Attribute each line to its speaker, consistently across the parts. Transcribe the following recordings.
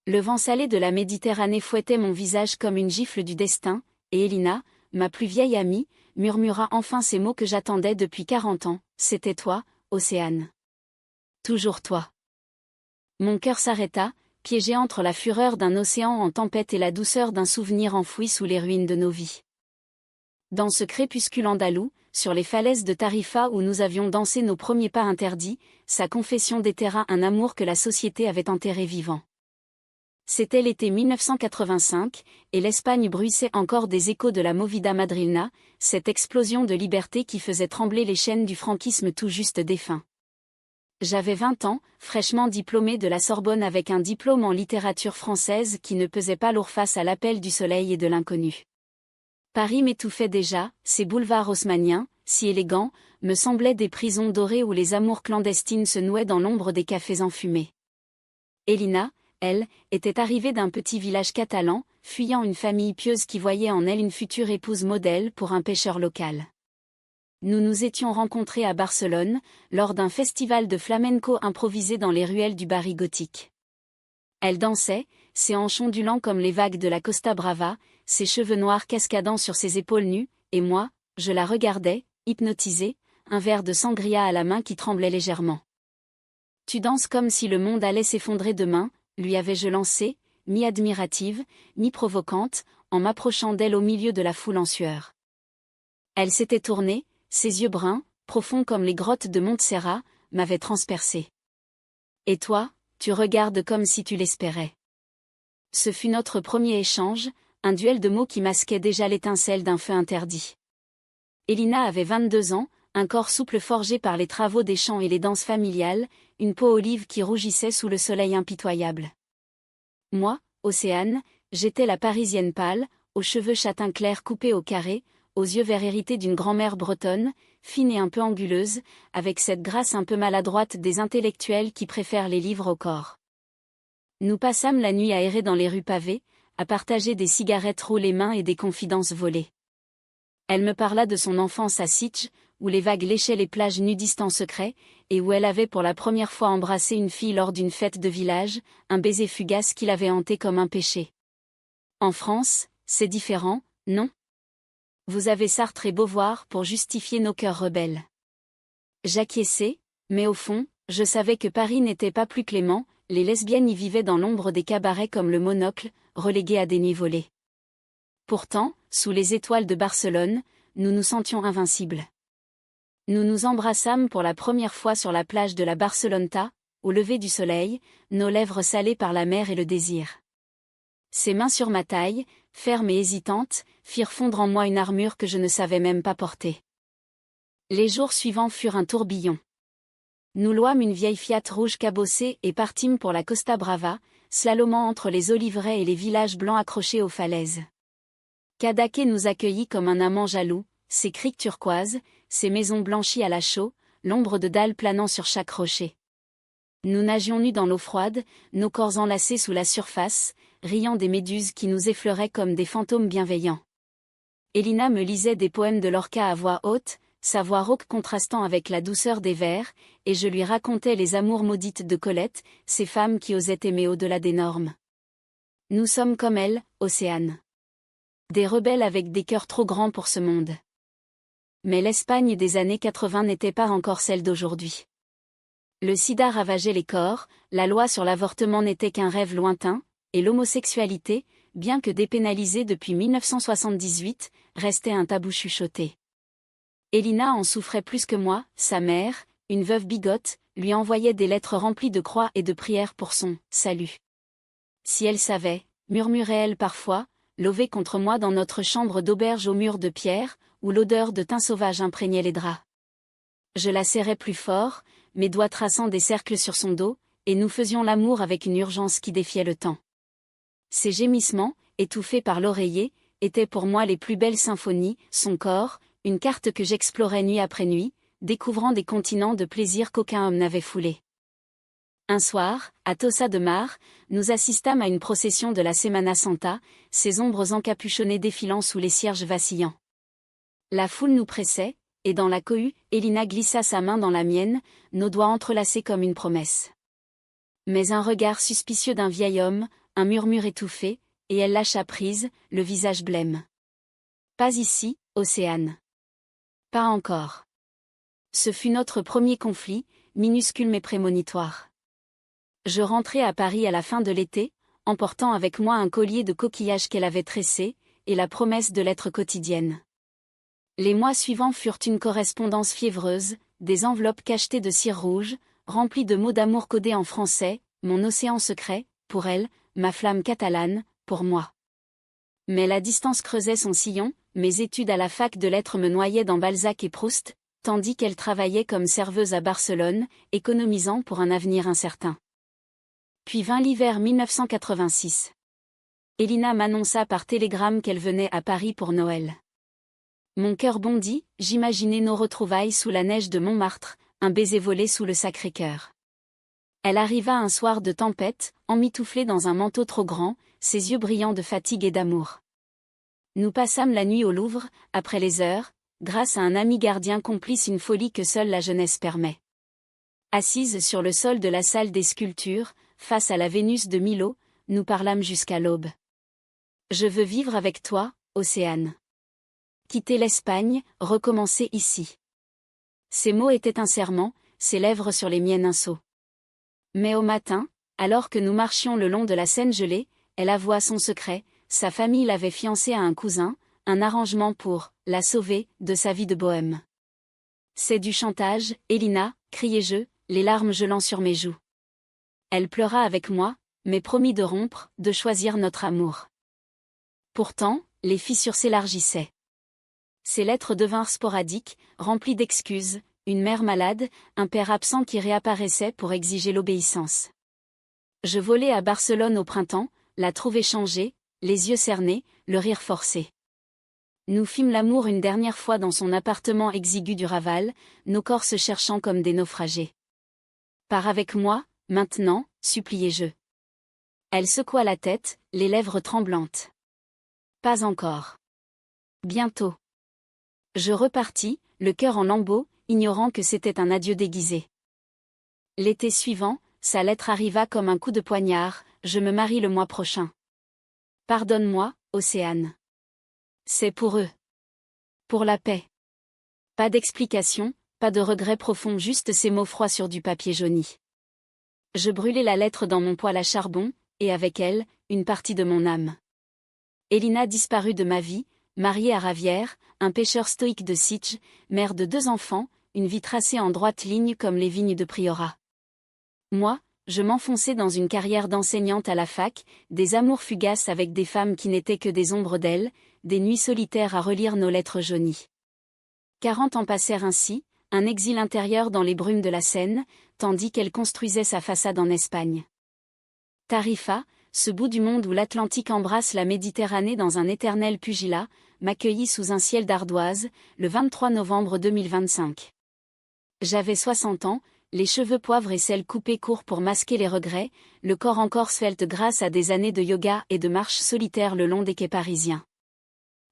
Speaker 1: Le vent salé de la Méditerranée fouettait mon visage comme une gifle du destin, et Elina, ma plus vieille amie, murmura enfin ces mots que j'attendais depuis 40 ans, c'était toi, Océane. Toujours toi. Mon cœur s'arrêta, piégé entre la fureur d'un océan en tempête et la douceur d'un souvenir enfoui sous les ruines de nos vies. Dans ce crépuscule andalou, sur les falaises de Tarifa où nous avions dansé nos premiers pas interdits, sa confession déterra un amour que la société avait enterré vivant. C'était l'été 1985, et l'Espagne bruissait encore des échos de la movida madrilena, cette explosion de liberté qui faisait trembler les chaînes du franquisme tout juste défunt. J'avais 20 ans, fraîchement diplômée de la Sorbonne avec un diplôme en littérature française qui ne pesait pas lourd face à l'appel du soleil et de l'inconnu. Paris m'étouffait déjà, ses boulevards haussmanniens, si élégants, me semblaient des prisons dorées où les amours clandestines se nouaient dans l'ombre des cafés enfumés. Elina, elle, était arrivée d'un petit village catalan, fuyant une famille pieuse qui voyait en elle une future épouse modèle pour un pêcheur local. Nous nous étions rencontrés à Barcelone, lors d'un festival de flamenco improvisé dans les ruelles du Barri gothique. Elle dansait, ses hanches ondulants comme les vagues de la Costa Brava, ses cheveux noirs cascadant sur ses épaules nues, et moi, je la regardais, hypnotisé, un verre de sangria à la main qui tremblait légèrement. « Tu danses comme si le monde allait s'effondrer demain », lui avais-je lancé, mi-admirative, mi-provocante, en m'approchant d'elle au milieu de la foule en sueur. Elle s'était tournée, ses yeux bruns, profonds comme les grottes de Montserrat, m'avaient transpercé. « Et toi, tu regardes comme si tu l'espérais. » Ce fut notre premier échange, un duel de mots qui masquait déjà l'étincelle d'un feu interdit. Elina avait 22 ans, un corps souple forgé par les travaux des champs et les danses familiales, une peau olive qui rougissait sous le soleil impitoyable. Moi, Océane, j'étais la Parisienne pâle, aux cheveux châtain clair coupés au carré, aux yeux verts hérités d'une grand-mère bretonne, fine et un peu anguleuse, avec cette grâce un peu maladroite des intellectuels qui préfèrent les livres au corps. Nous passâmes la nuit à errer dans les rues pavées, à partager des cigarettes roulées mains et des confidences volées. Elle me parla de son enfance à Sitges, où les vagues léchaient les plages nudistes en secret, et où elle avait pour la première fois embrassé une fille lors d'une fête de village, un baiser fugace qui l'avait hanté comme un péché. En France, c'est différent, non ? Vous avez Sartre et Beauvoir pour justifier nos cœurs rebelles. J'acquiesçais, mais au fond, je savais que Paris n'était pas plus clément, les lesbiennes y vivaient dans l'ombre des cabarets comme le Monocle, reléguées à des nuits volées. Pourtant, sous les étoiles de Barcelone, nous nous sentions invincibles. Nous nous embrassâmes pour la première fois sur la plage de la Barceloneta, au lever du soleil, nos lèvres salées par la mer et le désir. Ses mains sur ma taille, fermes et hésitantes, firent fondre en moi une armure que je ne savais même pas porter. Les jours suivants furent un tourbillon. Nous louâmes une vieille Fiat rouge cabossée et partîmes pour la Costa Brava, slalomant entre les oliveraies et les villages blancs accrochés aux falaises. Cadaqués nous accueillit comme un amant jaloux, ses criques turquoises, ses maisons blanchies à la chaux, l'ombre de dalles planant sur chaque rocher. Nous nagions nus dans l'eau froide, nos corps enlacés sous la surface, riant des méduses qui nous effleuraient comme des fantômes bienveillants. Elina me lisait des poèmes de Lorca à voix haute, sa voix rauque contrastant avec la douceur des vers, et je lui racontais les amours maudites de Colette, ces femmes qui osaient aimer au-delà des normes. Nous sommes comme elle, Océane. Des rebelles avec des cœurs trop grands pour ce monde. Mais l'Espagne des années 80 n'était pas encore celle d'aujourd'hui. Le sida ravageait les corps, la loi sur l'avortement n'était qu'un rêve lointain, et l'homosexualité, bien que dépénalisée depuis 1978, restait un tabou chuchoté. Elina en souffrait plus que moi, sa mère, une veuve bigote, lui envoyait des lettres remplies de croix et de prières pour son « salut ». Si elle savait, murmurait-elle parfois, levée contre moi dans notre chambre d'auberge aux murs de pierre, où l'odeur de thym sauvage imprégnait les draps. Je la serrais plus fort, mes doigts traçant des cercles sur son dos, et nous faisions l'amour avec une urgence qui défiait le temps. Ses gémissements, étouffés par l'oreiller, étaient pour moi les plus belles symphonies, son corps, une carte que j'explorais nuit après nuit, découvrant des continents de plaisir qu'aucun homme n'avait foulés. Un soir, à Tossa de Mar, nous assistâmes à une procession de la Semana Santa, ses ombres encapuchonnées défilant sous les cierges vacillants. La foule nous pressait, et dans la cohue, Elina glissa sa main dans la mienne, nos doigts entrelacés comme une promesse. Mais un regard suspicieux d'un vieil homme, un murmure étouffé, et elle lâcha prise, le visage blême. Pas ici, Océane. Pas encore. Ce fut notre premier conflit, minuscule mais prémonitoire. Je rentrai à Paris à la fin de l'été, emportant avec moi un collier de coquillages qu'elle avait tressé, et la promesse de l'être quotidienne. Les mois suivants furent une correspondance fiévreuse, des enveloppes cachetées de cire rouge, remplies de mots d'amour codés en français, mon océan secret, pour elle, ma flamme catalane, pour moi. Mais la distance creusait son sillon, mes études à la fac de lettres me noyaient dans Balzac et Proust, tandis qu'elle travaillait comme serveuse à Barcelone, économisant pour un avenir incertain. Puis vint l'hiver 1986. Elina m'annonça par télégramme qu'elle venait à Paris pour Noël. Mon cœur bondit, j'imaginais nos retrouvailles sous la neige de Montmartre, un baiser volé sous le Sacré-Cœur. Elle arriva un soir de tempête, emmitouflée dans un manteau trop grand, ses yeux brillants de fatigue et d'amour. Nous passâmes la nuit au Louvre, après les heures, grâce à un ami gardien complice, une folie que seule la jeunesse permet. Assise sur le sol de la salle des sculptures, face à la Vénus de Milo, nous parlâmes jusqu'à l'aube. Je veux vivre avec toi, Océane. Quitter l'Espagne, recommencer ici. Ces mots étaient un serment, ses lèvres sur les miennes un sceau. Mais au matin, alors que nous marchions le long de la Seine gelée, elle avoua son secret, sa famille l'avait fiancée à un cousin, un arrangement pour la sauver de sa vie de bohème. C'est du chantage, Elina, criai-je, les larmes gelant sur mes joues. Elle pleura avec moi, mais promit de rompre, de choisir notre amour. Pourtant, les fissures s'élargissaient. Ses lettres devinrent sporadiques, remplies d'excuses, une mère malade, un père absent qui réapparaissait pour exiger l'obéissance. Je volai à Barcelone au printemps, la trouvai changée, les yeux cernés, le rire forcé. Nous fîmes l'amour une dernière fois dans son appartement exigu du Raval, nos corps se cherchant comme des naufragés. Pars avec moi, maintenant, suppliai-je. Elle secoua la tête, les lèvres tremblantes. Pas encore. Bientôt. Je repartis, le cœur en lambeaux, ignorant que c'était un adieu déguisé. L'été suivant, sa lettre arriva comme un coup de poignard, je me marie le mois prochain. Pardonne-moi, Océane. C'est pour eux. Pour la paix. Pas d'explication, pas de regret profond, juste ces mots froids sur du papier jauni. Je brûlai la lettre dans mon poêle à charbon, et avec elle, une partie de mon âme. Elina disparut de ma vie, mariée à Ravière, un pêcheur stoïque de Sitges, mère de 2 enfants, une vie tracée en droite ligne comme les vignes de Priorat. Moi, je m'enfonçais dans une carrière d'enseignante à la fac, des amours fugaces avec des femmes qui n'étaient que des ombres d'elles, des nuits solitaires à relire nos lettres jaunies. 40 ans passèrent ainsi, un exil intérieur dans les brumes de la Seine, tandis qu'elle construisait sa façade en Espagne. Tarifa, ce bout du monde où l'Atlantique embrasse la Méditerranée dans un éternel pugilat, m'accueillit sous un ciel d'ardoise, le 23 novembre 2025. J'avais 60 ans, les cheveux poivre et sel coupés courts pour masquer les regrets, le corps encore svelte grâce à des années de yoga et de marche solitaire le long des quais parisiens.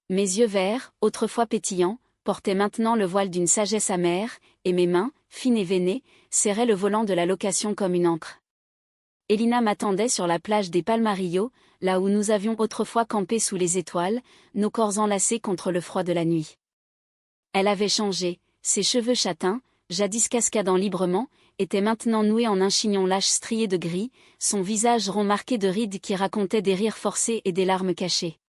Speaker 1: Mes yeux verts, autrefois pétillants, portaient maintenant le voile d'une sagesse amère, et mes mains, fines et veinées, serraient le volant de la location comme une ancre. Elina m'attendait sur la plage des Palmarillos, là où nous avions autrefois campé sous les étoiles, nos corps enlacés contre le froid de la nuit. Elle avait changé, ses cheveux châtains, jadis cascadant librement, étaient maintenant noués en un chignon lâche strié de gris, son visage rond marqué de rides qui racontaient des rires forcés et des larmes cachées.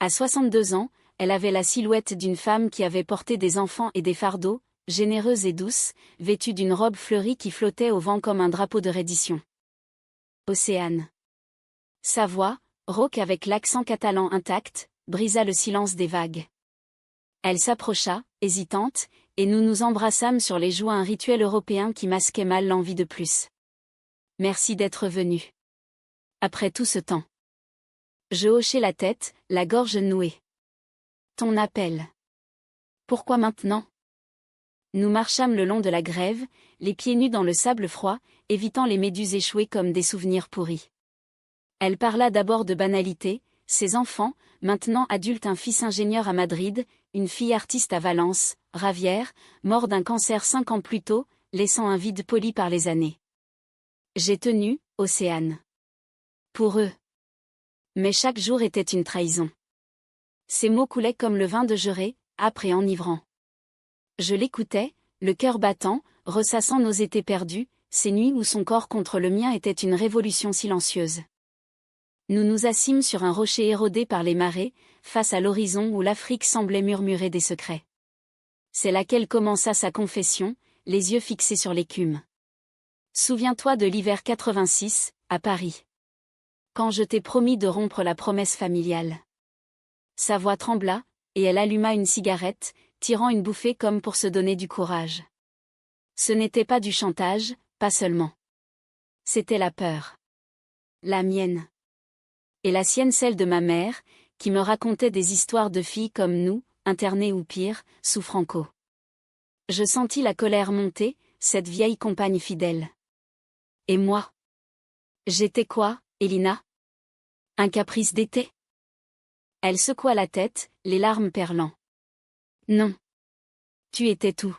Speaker 1: À 62 ans, elle avait la silhouette d'une femme qui avait porté des enfants et des fardeaux, généreuse et douce, vêtue d'une robe fleurie qui flottait au vent comme un drapeau de reddition. Océane. Sa voix, rauque avec l'accent catalan intact, brisa le silence des vagues. Elle s'approcha, hésitante, et nous nous embrassâmes sur les joues, un rituel européen qui masquait mal l'envie de plus. Merci d'être venu. Après tout ce temps. Je hochai la tête, la gorge nouée. Ton appel. Pourquoi maintenant? Nous marchâmes le long de la grève, les pieds nus dans le sable froid, évitant les méduses échouées comme des souvenirs pourris. Elle parla d'abord de banalité, ses enfants, maintenant adultes, un fils ingénieur à Madrid, une fille artiste à Valence, Ravière, mort d'un cancer 5 ans plus tôt, laissant un vide poli par les années. J'ai tenu, Océane. Pour eux. Mais chaque jour était une trahison. Ces mots coulaient comme le vin de Jurée, âpre et enivrant. Je l'écoutais, le cœur battant, ressassant nos étés perdus, ces nuits où son corps contre le mien était une révolution silencieuse. Nous nous assîmes sur un rocher érodé par les marées, face à l'horizon où l'Afrique semblait murmurer des secrets. C'est là qu'elle commença sa confession, les yeux fixés sur l'écume. Souviens-toi de l'hiver 86, à Paris. Quand je t'ai promis de rompre la promesse familiale. Sa voix trembla, et elle alluma une cigarette, tirant une bouffée comme pour se donner du courage. Ce n'était pas du chantage, pas seulement. C'était la peur. La mienne. Et la sienne, celle de ma mère, qui me racontait des histoires de filles comme nous, internées ou pire, sous Franco. Je sentis la colère monter, cette vieille compagne fidèle. Et moi? J'étais quoi, Elina? Un caprice d'été? Elle secoua la tête, les larmes perlant. Non. Tu étais tout.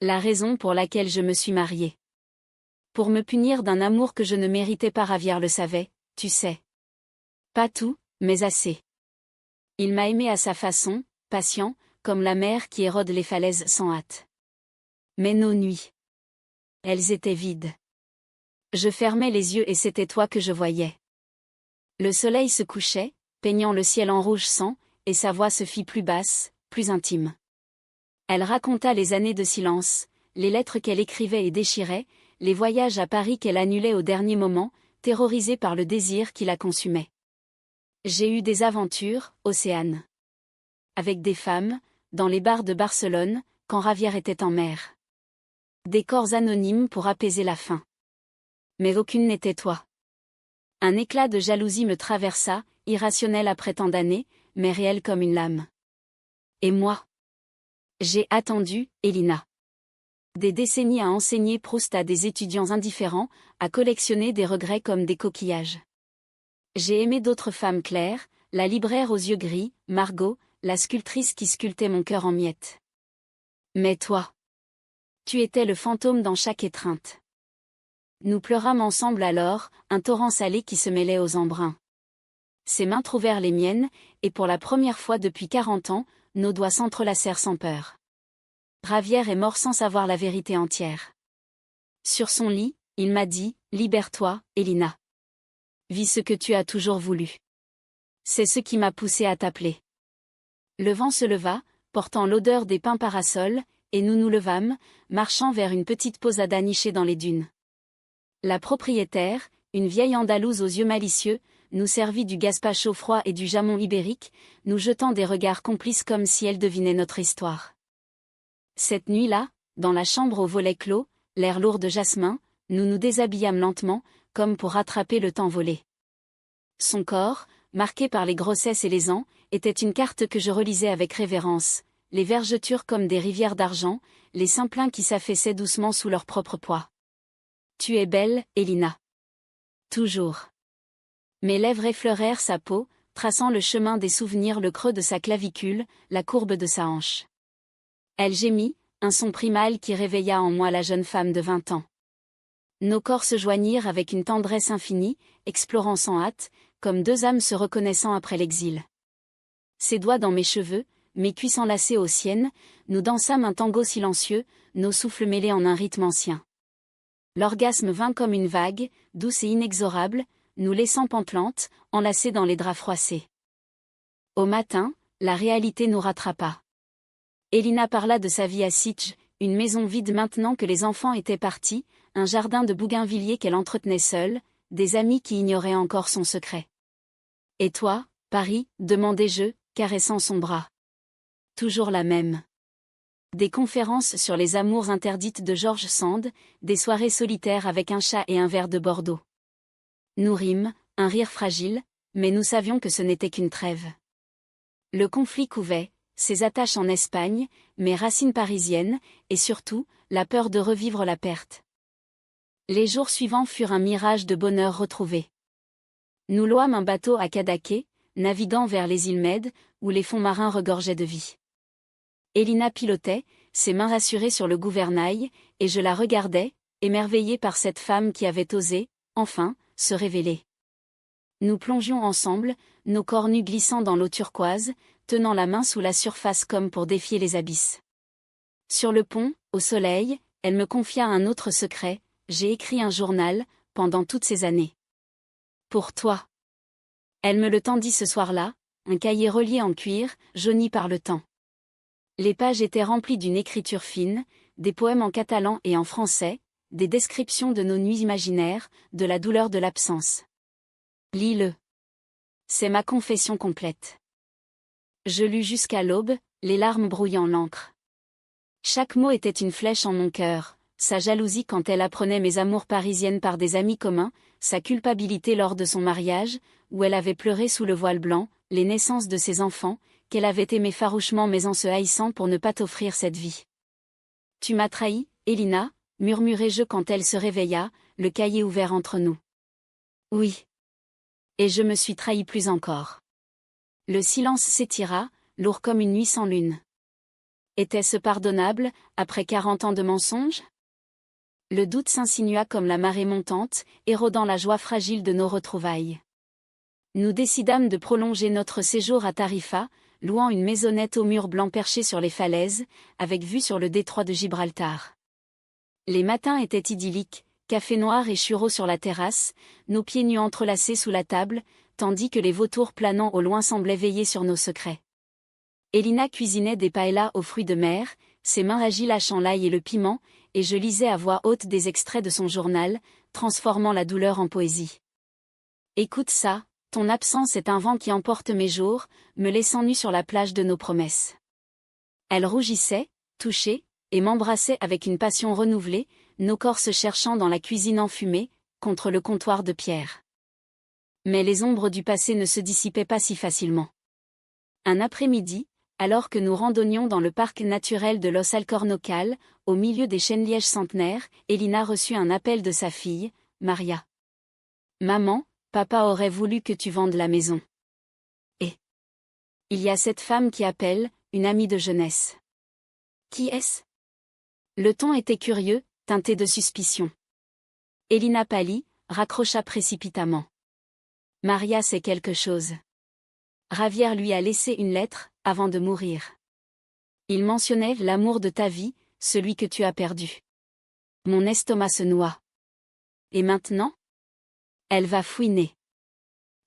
Speaker 1: La raison pour laquelle je me suis mariée. Pour me punir d'un amour que je ne méritais pas, Ravière le savait, tu sais. Pas tout, mais assez. Il m'a aimé à sa façon, patient, comme la mer qui érode les falaises sans hâte. Mais nos nuits. Elles étaient vides. Je fermais les yeux et c'était toi que je voyais. Le soleil se couchait, peignant le ciel en rouge sang, et sa voix se fit plus basse, plus intime. Elle raconta les années de silence, les lettres qu'elle écrivait et déchirait, les voyages à Paris qu'elle annulait au dernier moment, terrorisée par le désir qui la consumait. J'ai eu des aventures, Océane. Avec des femmes, dans les bars de Barcelone, quand Ravière était en mer. Des corps anonymes pour apaiser la faim. Mais aucune n'était toi. Un éclat de jalousie me traversa, irrationnel après tant d'années, mais réel comme une lame. Et moi? J'ai attendu, Elina. Des décennies à enseigner Proust à des étudiants indifférents, à collectionner des regrets comme des coquillages. J'ai aimé d'autres femmes claires, la libraire aux yeux gris, Margot, la sculptrice qui sculptait mon cœur en miettes. Mais toi? Tu étais le fantôme dans chaque étreinte. Nous pleurâmes ensemble alors, un torrent salé qui se mêlait aux embruns. Ses mains trouvèrent les miennes, et pour la première fois depuis 40 ans, nos doigts s'entrelacèrent sans peur. Ravière est mort sans savoir la vérité entière. Sur son lit, il m'a dit, libère-toi, Elina. Vis ce que tu as toujours voulu. C'est ce qui m'a poussé à t'appeler. Le vent se leva, portant l'odeur des pins parasols, et nous nous levâmes, marchant vers une petite posada nichée dans les dunes. La propriétaire, une vieille andalouse aux yeux malicieux, nous servit du gazpacho froid et du jamon ibérique, nous jetant des regards complices comme si elle devinait notre histoire. Cette nuit-là, dans la chambre aux volets clos, l'air lourd de jasmin, nous nous déshabillâmes lentement, comme pour rattraper le temps volé. Son corps, marqué par les grossesses et les ans, était une carte que je relisais avec révérence, les vergetures comme des rivières d'argent, les seins pleins qui s'affaissaient doucement sous leur propre poids. Tu es belle, Elina. Toujours. Mes lèvres effleurèrent sa peau, traçant le chemin des souvenirs, le creux de sa clavicule, la courbe de sa hanche. Elle gémit, un son primal qui réveilla en moi la jeune femme de 20 ans. Nos corps se joignirent avec une tendresse infinie, explorant sans hâte, comme deux âmes se reconnaissant après l'exil. Ses doigts dans mes cheveux, mes cuisses enlacées aux siennes, nous dansâmes un tango silencieux, nos souffles mêlés en un rythme ancien. L'orgasme vint comme une vague, douce et inexorable, nous laissant pantelantes, enlacées dans les draps froissés. Au matin, la réalité nous rattrapa. Elina parla de sa vie à Sitges, une maison vide maintenant que les enfants étaient partis, un jardin de bougainvilliers qu'elle entretenait seule, des amis qui ignoraient encore son secret. Et toi, Paris, demandai-je, caressant son bras. Toujours la même. Des conférences sur les amours interdites de George Sand, des soirées solitaires avec un chat et un verre de Bordeaux. Nous rîmes, un rire fragile, mais nous savions que ce n'était qu'une trêve. Le conflit couvait, ses attaches en Espagne, mes racines parisiennes, et surtout, la peur de revivre la perte. Les jours suivants furent un mirage de bonheur retrouvé. Nous louâmes un bateau à Cadaqués, naviguant vers les îles Mèdes, où les fonds marins regorgeaient de vie. Elina pilotait, ses mains assurées sur le gouvernail, et je la regardais, émerveillée par cette femme qui avait osé, enfin, se révéler. Nous plongions ensemble, nos corps nus glissant dans l'eau turquoise, tenant la main sous la surface comme pour défier les abysses. Sur le pont, au soleil, elle me confia un autre secret: j'ai écrit un journal, pendant toutes ces années. Pour toi. Elle me le tendit ce soir-là, un cahier relié en cuir, jauni par le temps. Les pages étaient remplies d'une écriture fine, des poèmes en catalan et en français, des descriptions de nos nuits imaginaires, de la douleur de l'absence. Lis-le. C'est ma confession complète. Je lus jusqu'à l'aube, les larmes brouillant l'encre. Chaque mot était une flèche en mon cœur, sa jalousie quand elle apprenait mes amours parisiennes par des amis communs, sa culpabilité lors de son mariage, où elle avait pleuré sous le voile blanc, les naissances de ses enfants, qu'elle avait aimé farouchement mais en se haïssant pour ne pas t'offrir cette vie. Tu m'as trahi, Elina, murmurai-je quand elle se réveilla, le cahier ouvert entre nous. Oui. Et je me suis trahi plus encore. Le silence s'étira, lourd comme une nuit sans lune. Était-ce pardonnable, après 40 ans de mensonges? Le doute s'insinua comme la marée montante, érodant la joie fragile de nos retrouvailles. Nous décidâmes de prolonger notre séjour à Tarifa, louant une maisonnette aux murs blancs perchés sur les falaises, avec vue sur le détroit de Gibraltar. Les matins étaient idylliques, café noir et churros sur la terrasse, nos pieds nus entrelacés sous la table, tandis que les vautours planant au loin semblaient veiller sur nos secrets. Elina cuisinait des paellas aux fruits de mer, ses mains agiles hachant l'ail et le piment, et je lisais à voix haute des extraits de son journal, transformant la douleur en poésie. Écoute ça, ton absence est un vent qui emporte mes jours, me laissant nue sur la plage de nos promesses. Elle rougissait, touchée, et m'embrassait avec une passion renouvelée, nos corps se cherchant dans la cuisine enfumée, contre le comptoir de pierre. Mais les ombres du passé ne se dissipaient pas si facilement. Un après-midi, alors que nous randonnions dans le parc naturel de Los Alcornocal, au milieu des chênes-lièges centenaires, Elina reçut un appel de sa fille, Maria. « Maman, papa aurait voulu que tu vendes la maison. » Et il y a cette femme qui appelle, une amie de jeunesse. Qui est-ce? Le ton était curieux, teinté de suspicion. Elina pâlit, raccrocha précipitamment. Maria sait quelque chose. Javier lui a laissé une lettre, avant de mourir. Il mentionnait l'amour de ta vie, celui que tu as perdu. Mon estomac se noie. Et maintenant? Elle va fouiner.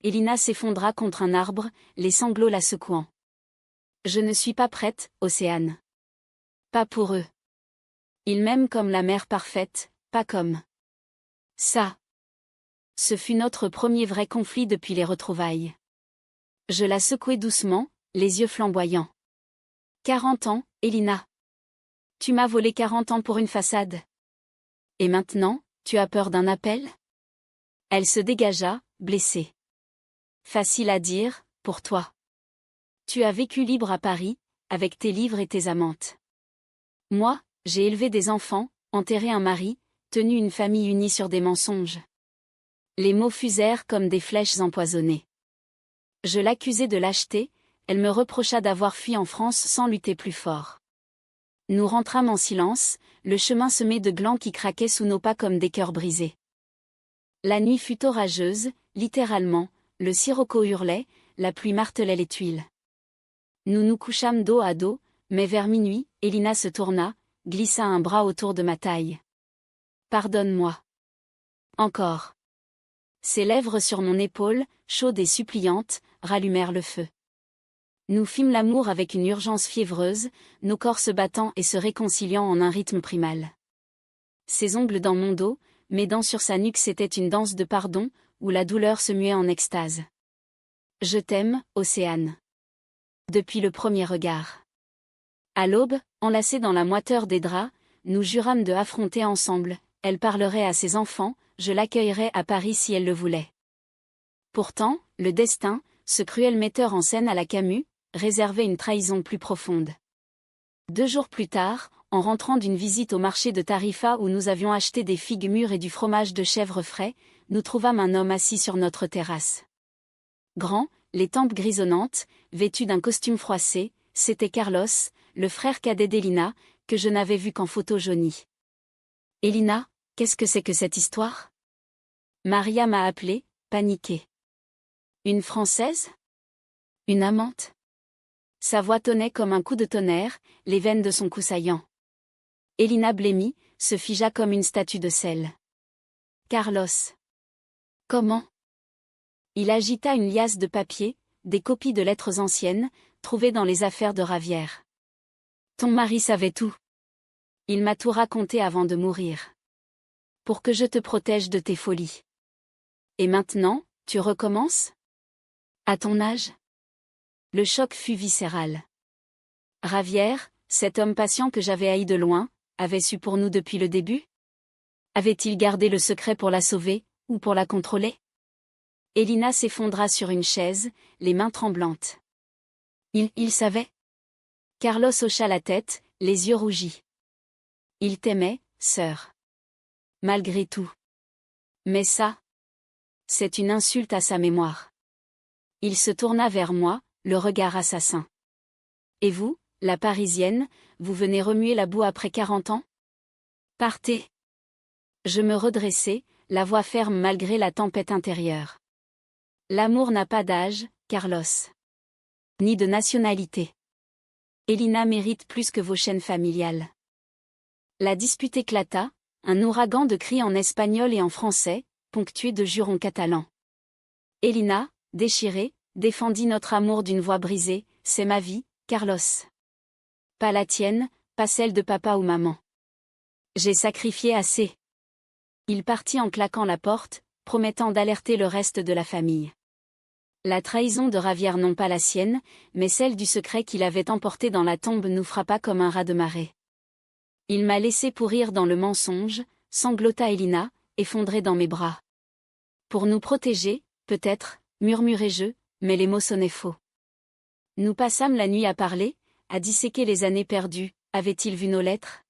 Speaker 1: Elina s'effondra contre un arbre, les sanglots la secouant. Je ne suis pas prête, Océane. Pas pour eux. Ils m'aiment comme la mère parfaite, pas comme ça. Ce fut notre premier vrai conflit depuis les retrouvailles. Je la secouai doucement, les yeux flamboyants. 40 ans, Elina. Tu m'as volé 40 ans pour une façade. Et maintenant, tu as peur d'un appel? Elle se dégagea, blessée. Facile à dire, pour toi. Tu as vécu libre à Paris, avec tes livres et tes amantes. Moi, j'ai élevé des enfants, enterré un mari, tenu une famille unie sur des mensonges. Les mots fusèrent comme des flèches empoisonnées. Je l'accusai de lâcheté, elle me reprocha d'avoir fui en France sans lutter plus fort. Nous rentrâmes en silence, le chemin semé de glands qui craquaient sous nos pas comme des cœurs brisés. La nuit fut orageuse, littéralement, le sirocco hurlait, la pluie martelait les tuiles. Nous nous couchâmes dos à dos, mais vers minuit, Elina se tourna, glissa un bras autour de ma taille. Pardonne-moi. Encore. Ses lèvres sur mon épaule, chaudes et suppliantes, rallumèrent le feu. Nous fîmes l'amour avec une urgence fiévreuse, nos corps se battant et se réconciliant en un rythme primal. Ses ongles dans mon dos, mes dents sur sa nuque, c'était une danse de pardon, où la douleur se muait en extase. Je t'aime, Océane. Depuis le premier regard. À l'aube, enlacés dans la moiteur des draps, nous jurâmes de affronter ensemble, elle parlerait à ses enfants, je l'accueillerais à Paris si elle le voulait. Pourtant, le destin, ce cruel metteur en scène à la Camus, réservait une trahison plus profonde. 2 jours plus tard, en rentrant d'une visite au marché de Tarifa où nous avions acheté des figues mûres et du fromage de chèvre frais, nous trouvâmes un homme assis sur notre terrasse. Grand, les tempes grisonnantes, vêtu d'un costume froissé, c'était Carlos, le frère cadet d'Elina, que je n'avais vu qu'en photo jaunie. « Elina, qu'est-ce que c'est que cette histoire ?» Maria m'a appelé, paniquée. Une Française? Une amante? Sa voix tonnait comme un coup de tonnerre, les veines de son cou saillant. Elina blêmit, se figea comme une statue de sel. Carlos. Comment? Il agita une liasse de papier, des copies de lettres anciennes, trouvées dans les affaires de Ravière. Ton mari savait tout. Il m'a tout raconté avant de mourir. Pour que je te protège de tes folies. Et maintenant, tu recommences? À ton âge? Le choc fut viscéral. Ravière, cet homme patient que j'avais haï de loin, avait su pour nous depuis le début? Avait-il gardé le secret pour la sauver, ou pour la contrôler? Elina s'effondra sur une chaise, les mains tremblantes. Il savait? Carlos hocha la tête, les yeux rougis. Il t'aimait, sœur. Malgré tout. Mais ça, c'est une insulte à sa mémoire. Il se tourna vers moi, le regard assassin. Et vous, la Parisienne, vous venez remuer la boue après 40 ans? Partez. Je me redressai, la voix ferme malgré la tempête intérieure. L'amour n'a pas d'âge, Carlos. Ni de nationalité. Elina mérite plus que vos chaînes familiales. La dispute éclata, un ouragan de cris en espagnol et en français, ponctué de jurons catalans. Elina, déchirée, défendit notre amour d'une voix brisée, c'est ma vie, Carlos. Pas la tienne, pas celle de papa ou maman. J'ai sacrifié assez. Il partit en claquant la porte, promettant d'alerter le reste de la famille. La trahison de Ravière, non pas la sienne, mais celle du secret qu'il avait emporté dans la tombe, nous frappa comme un raz de marée. Il m'a laissé pourrir dans le mensonge, sanglota Elina, effondrée dans mes bras. Pour nous protéger, peut-être, murmurai-je, mais les mots sonnaient faux. Nous passâmes la nuit à parler, à disséquer les années perdues. Avait-il vu nos lettres?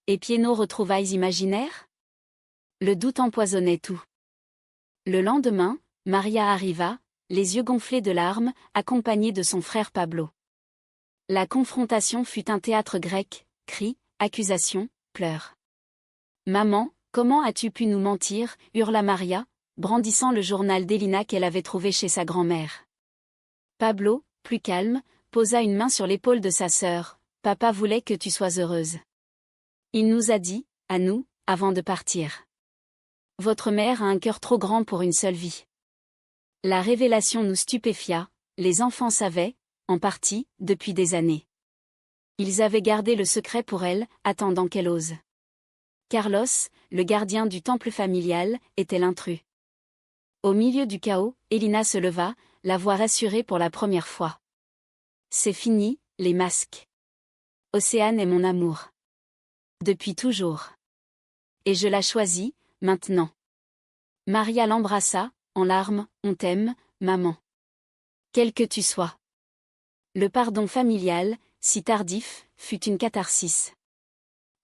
Speaker 1: Épier nos retrouvailles imaginaires? Le doute empoisonnait tout. Le lendemain, Maria arriva, les yeux gonflés de larmes, accompagnée de son frère Pablo. La confrontation fut un théâtre grec, cris, accusations, pleurs. Maman, comment as-tu pu nous mentir? Hurla Maria, brandissant le journal d'Elina qu'elle avait trouvé chez sa grand-mère. Pablo, plus calme, posa une main sur l'épaule de sa sœur. Papa voulait que tu sois heureuse. Il nous a dit, à nous, avant de partir. Votre mère a un cœur trop grand pour une seule vie. La révélation nous stupéfia, les enfants savaient, en partie, depuis des années. Ils avaient gardé le secret pour elle, attendant qu'elle ose. Carlos, le gardien du temple familial, était l'intrus. Au milieu du chaos, Elina se leva, la voix rassurée pour la première fois. C'est fini, les masques. Océane est mon amour. Depuis toujours. Et je la choisis, maintenant. Maria l'embrassa, en larmes, on t'aime, maman. Quel que tu sois. Le pardon familial, si tardif, fut une catharsis.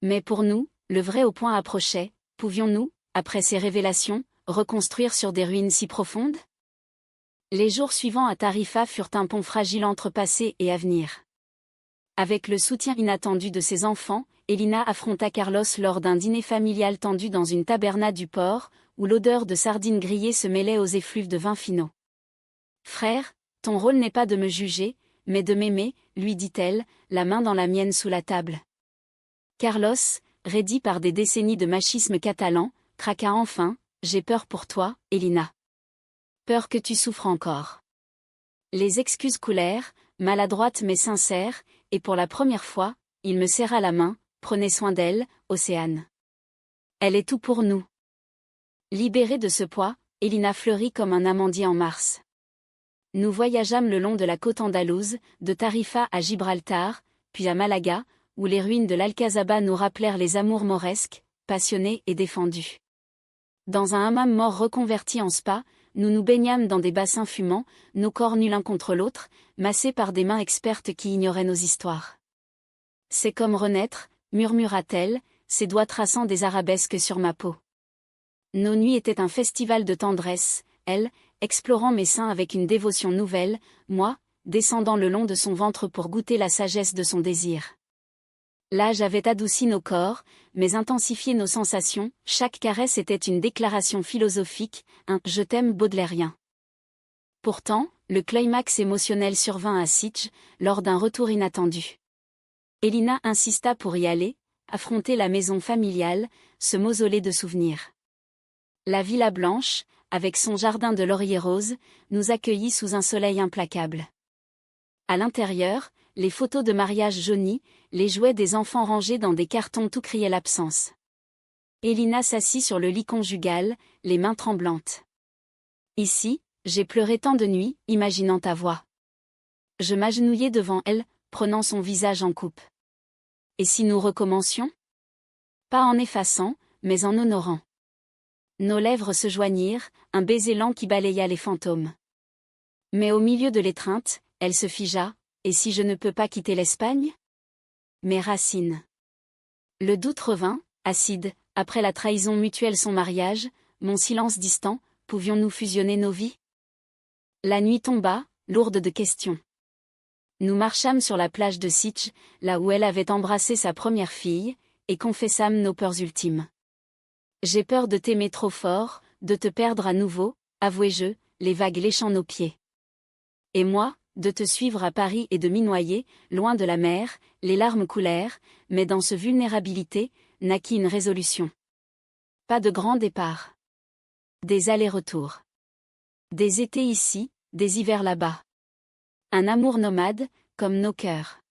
Speaker 1: Mais pour nous, le vrai au point approchait, pouvions-nous, après ces révélations, reconstruire sur des ruines si profondes? Les jours suivants à Tarifa furent un pont fragile entre passé et avenir. Avec le soutien inattendu de ses enfants, Elina affronta Carlos lors d'un dîner familial tendu dans une taberna du port, où l'odeur de sardines grillées se mêlait aux effluves de vins finaux. « Frère, ton rôle n'est pas de me juger, mais de m'aimer, lui dit-elle, la main dans la mienne sous la table. Carlos, raidi par des décennies de machisme catalan, craqua enfin, « J'ai peur pour toi, Elina. Peur que tu souffres encore. » Les excuses coulèrent, maladroites mais sincères, et pour la première fois, il me serra la main, « Prenez soin d'elle, Océane. Elle est tout pour nous. » Libérée de ce poids, Elina fleurit comme un amandier en mars. Nous voyageâmes le long de la côte andalouse, de Tarifa à Gibraltar, puis à Malaga, où les ruines de l'Alcazaba nous rappelèrent les amours mauresques, passionnés et défendus. Dans un hammam mort reconverti en spa, nous nous baignâmes dans des bassins fumants, nos corps nus l'un contre l'autre, massés par des mains expertes qui ignoraient nos histoires. C'est comme renaître, murmura-t-elle, ses doigts traçant des arabesques sur ma peau. Nos nuits étaient un festival de tendresse, elle, explorant mes seins avec une dévotion nouvelle, moi, descendant le long de son ventre pour goûter la sagesse de son désir. L'âge avait adouci nos corps, mais intensifié nos sensations, chaque caresse était une déclaration philosophique, un « je t'aime » baudelairien. Pourtant, le climax émotionnel survint à Sitges, lors d'un retour inattendu. Elina insista pour y aller, affronter la maison familiale, ce mausolée de souvenirs. La Villa Blanche, avec son jardin de lauriers roses, nous accueillit sous un soleil implacable. À l'intérieur, les photos de mariage jaunies, les jouets des enfants rangés dans des cartons tout criaient l'absence. Elina s'assit sur le lit conjugal, les mains tremblantes. Ici, j'ai pleuré tant de nuits, imaginant ta voix. Je m'agenouillai devant elle, prenant son visage en coupe. Et si nous recommencions? Pas en effaçant, mais en honorant. Nos lèvres se joignirent, un baiser lent qui balaya les fantômes. Mais au milieu de l'étreinte, elle se figea, et si je ne peux pas quitter l'Espagne? Mes racines. Le doute revint, acide, après la trahison mutuelle son mariage, mon silence distant, pouvions-nous fusionner nos vies? La nuit tomba, lourde de questions. Nous marchâmes sur la plage de Sitges, là où elle avait embrassé sa première fille, et confessâmes nos peurs ultimes. J'ai peur de t'aimer trop fort, de te perdre à nouveau, avouai-je, les vagues léchant nos pieds. Et moi, de te suivre à Paris et de m'y noyer, loin de la mer, les larmes coulèrent, mais dans ce vulnérabilité, naquit une résolution. Pas de grand départ. Des allers-retours. Des étés ici, des hivers là-bas. Un amour nomade, comme nos cœurs.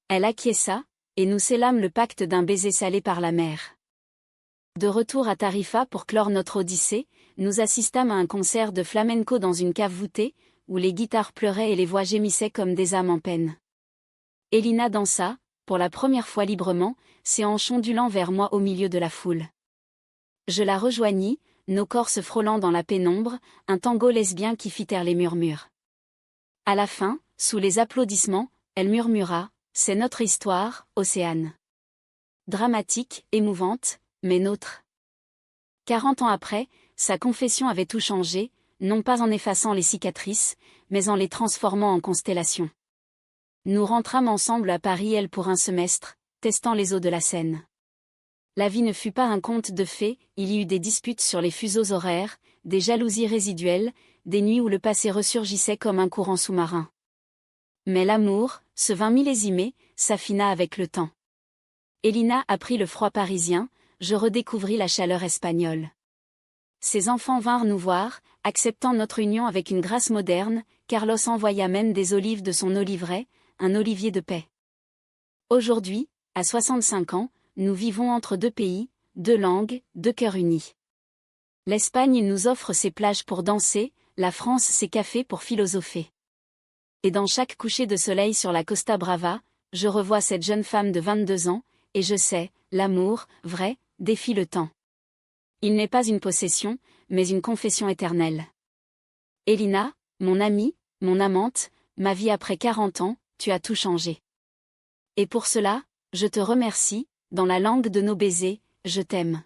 Speaker 1: Elle acquiesça, et nous scellâmes le pacte d'un baiser salé par la mer. De retour à Tarifa pour clore notre odyssée, nous assistâmes à un concert de flamenco dans une cave voûtée, où les guitares pleuraient et les voix gémissaient comme des âmes en peine. Elina dansa, pour la première fois librement, ses hanches ondulant vers moi au milieu de la foule. Je la rejoignis, nos corps se frôlant dans la pénombre, un tango lesbien qui fit taire les murmures. À la fin, sous les applaudissements, elle murmura, « C'est notre histoire, Océane. » Dramatique, émouvante, mais nôtre. 40 ans après, sa confession avait tout changé, non pas en effaçant les cicatrices, mais en les transformant en constellations. Nous rentrâmes ensemble à Paris, elle pour un semestre, testant les eaux de la Seine. La vie ne fut pas un conte de fées, il y eut des disputes sur les fuseaux horaires, des jalousies résiduelles, des nuits où le passé ressurgissait comme un courant sous-marin. Mais l'amour, ce vin millésimé, s'affina avec le temps. Elina apprit le froid parisien, je redécouvris la chaleur espagnole. Ses enfants vinrent nous voir, acceptant notre union avec une grâce moderne, Carlos envoya même des olives de son oliveraie, un olivier de paix. Aujourd'hui, à 65 ans, nous vivons entre deux pays, deux langues, deux cœurs unis. L'Espagne nous offre ses plages pour danser, la France ses cafés pour philosopher. Et dans chaque coucher de soleil sur la Costa Brava, je revois cette jeune femme de 22 ans, et je sais, l'amour, vrai, défie le temps. Il n'est pas une possession, mais une confession éternelle. Elina, mon amie, mon amante, ma vie après 40 ans, tu as tout changé. Et pour cela, je te remercie, dans la langue de nos baisers, je t'aime.